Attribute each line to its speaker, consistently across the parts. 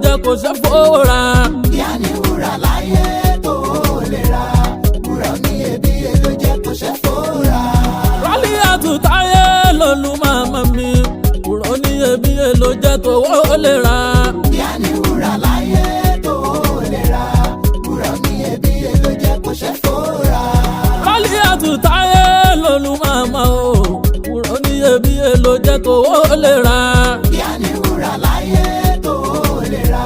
Speaker 1: jẹ́ kó ṣe fòrà.
Speaker 2: Ìyá ni wúrà láyé tó lè ra, wúrà oníyebíye ló jẹ́ kó ṣe fòrà.
Speaker 1: Rálíyàtù Táyé lolú màmá mi, wúrà oníyebíye ló jẹ́ tó lè ra.
Speaker 2: Ìyá ni wúrà láyé tó lè ra, wúrà oníyebíye ló jẹ́ kó ṣe fòrà.
Speaker 1: Rálíyàtù Táyé lolú màmá o, wúrà oníyebíye ló jẹ́ tó lè ra.
Speaker 2: Ìyá ni wúrà láyé tó lè ra,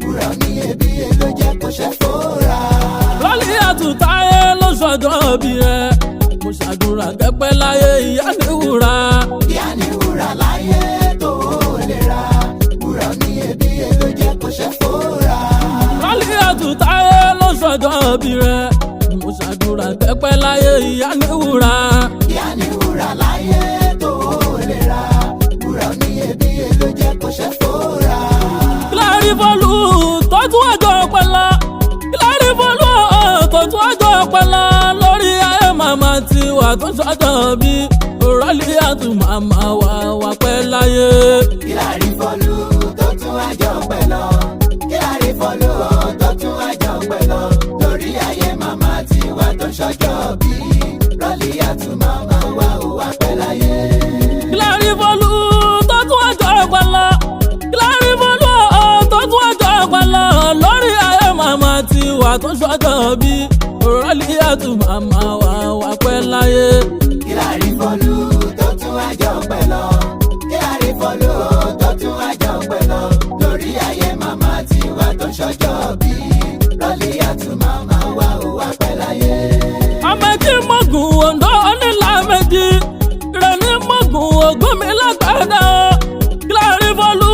Speaker 2: wúrà oníyebíye ló jẹ́ kó ṣe fòrà.
Speaker 1: Rálíyàtù Táyé ló ṣọjọ́ bí rẹ̀, mo ṣàdúrà kẹ́pẹ́ láyé ìyá ni wúrà.
Speaker 2: Ìyá ni wúrà láyé tó lè ra, wúrà oníyebíye ló jẹ́ kó ṣe fòrà.
Speaker 1: Rálíyàtù Táyé ló ṣọjọ́ bí rẹ̀, mo ṣàdúrà kẹ́pẹ́ láyé ìyá ni wúrà.
Speaker 2: Ìyá ni wúrà láyé tó lè ra, wúrà oníyebíye ló jẹ́ kó ṣe fòrà.
Speaker 1: Kílárí Fọlú tó tún ọjọ́ pẹ́lá, Kílárí Fọlú tó tún ọjọ́ pẹ́lá lórí ayé màmá tiwa tó ṣọjọ́ bí. Rálíyàtù màmá wà pẹ́ láyé.
Speaker 2: Kílárí Fọlú tó tún àjọ pẹ́ lọ, Kílárí Fọlú tó tún àjọ pẹ́ lọ lórí ayé màmá tiwa tó ṣọjọ́ bí. Rálíyàtù màmá wà pẹ́ láyé.
Speaker 1: Kílárí Fọlú tó tún ọjọ́ pẹ́lá, Kílárí Fọlú tó tún ọjọ́ pẹ́lá lórí ayé màmá tiwa tó ṣọjọ́ bí. Rálíyàtù màmá wà pẹ́ láyé.
Speaker 2: Kílárí Fọlú tó tún àjọ pẹ́ lọ, Kílárí Fọlú tó tún àjọ pẹ́ lọ lórí ayé màmá tiwa tó ṣọjọ́ bí. Rálíyàtù màmá wà pẹ́ láyé.
Speaker 1: Àmẹ́jì mọ́gùn Oǹdó onílà méjì, rẹ̀ ní mọ́gùn ògùn mi lágbàdá. Kílárí Fọlú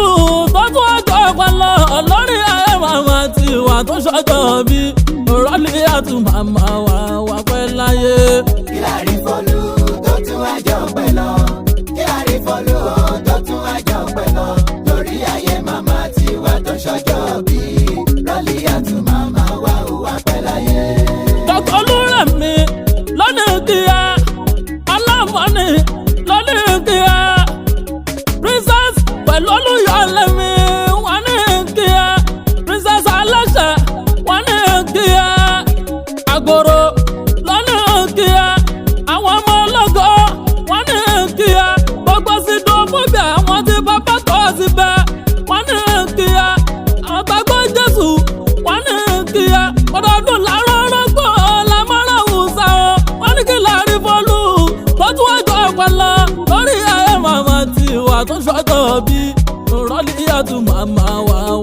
Speaker 1: tó tún ọjọ́ pẹ́lá lórí ayé màmá tiwa tó ṣọjọ́ bí. Rálíyàtù màmá wà pẹ́ láyé.
Speaker 2: Kílárí Fọlú tó tún àjọ pẹ́ lọ, Kílárí Fọlú tó tún àjọ pẹ́ lọ lórí ayé màmá tiwa tó ṣọjọ́ bí. Rálíyàtù màmá wà pẹ́ láyé.
Speaker 1: Dr. Olúrẹ̀mí lónìí kíá, Alámọ̀ní lónìí kíá, Princess pẹ̀lú Olúyọ̀lẹ́mí wọ́n ní kíá, Princess Aláṣẹ wọ́n ní kíá, Àgòrò lónìí kíá, àwọn ọmọ ológo wọ́n ní kíá, gbogbo sídòfóbíà àwọn tí bàbá tọ́ síbẹ̀ wọ́n ní kíá, àwọn gbàgbọ́ Jésù wọ́n ní kíá, ọdọọdún làárọ̀ rọ́gbọ̀ làmọ́ràn wùsà o, wọ́n ní Kílárí Fọlú tó tún ọjọ́ pẹ́lá lórí ayé màmá tiwa tó ṣọjọ́ bí. Rálíyàtù màmá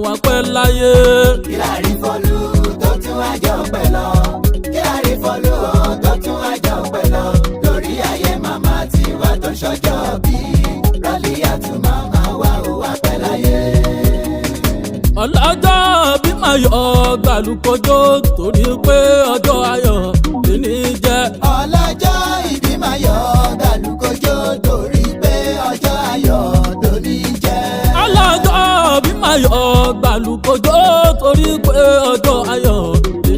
Speaker 1: wà pẹ́ láyé.
Speaker 2: Kílárí Fọlú tó tún àjọ pẹ́ lọ, Kílárí Fọlú tó tún àjọ pẹ́ lọ lórí ayé màmá tiwa tó ṣọjọ́ bí. Rálíyàtù màmá wà pẹ́ láyé.
Speaker 1: Ọlọ́jọ́ bí máa yọ gbàlúkọjọ́ torí pé ọjọ́ ayọ̀ ní jẹ́.
Speaker 2: Ọlọ́jọ́ ìbí máa yọ gbàlúkọjọ́ torí pé ọjọ́ ayọ̀ lóní jẹ́.
Speaker 1: Ọlọ́jọ́ bí máa yọ gbàlúkọjọ́ torí pé ọjọ́ ayọ̀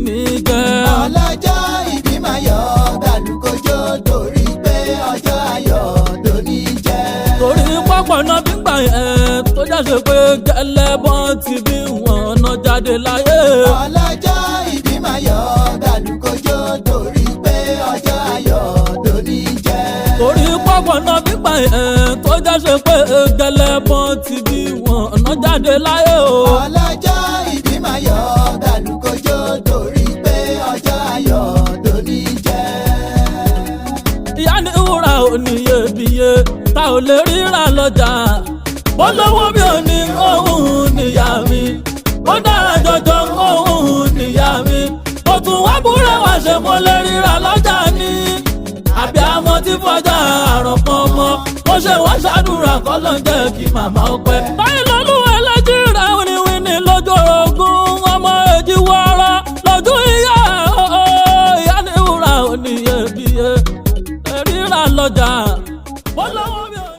Speaker 1: ní jẹ́.
Speaker 2: Ọlọ́jọ́ ìbí máa yọ gbàlúkọjọ́ torí pé ọjọ́ ayọ̀ lóní jẹ́.
Speaker 1: Torí pọ́pọ̀ náà bí gbà yẹn tó jáde pé gẹ́lẹ́bọ́n ti bí wọn náà jáde láyé.
Speaker 2: Ọlọ́jọ́ ìbí máa yọ gbàlúkọjọ́ torí pé ọjọ́ ayọ̀ lóní jẹ́.
Speaker 1: Torí pọ́pọ̀ náà bí gbà yẹn tó jáde pé gẹ́lẹ́bọ́n ti bí wọn náà jáde láyé o.
Speaker 2: Ọlọ́jọ́ ìbí máa yọ gbàlúkọjọ́ torí pé ọjọ́ ayọ̀ lóní jẹ́.
Speaker 1: Ìyá ni wúrà oníyebíye ta ò lè ríra lọ́jà, bó lówó bí ò ní òun níyà mi, ó dára jọjọ òun níyà mi, ó tún wá búrẹ́ wá ṣe mo lè ríra lọ́jà ní. Àbí àmọ́ tí fọjá àrọ̀pọ̀ ọmọ ó ṣe wá ṣàdúrà kọ́ ló ń jẹ́ kí màmá ọpẹ́. Báyìí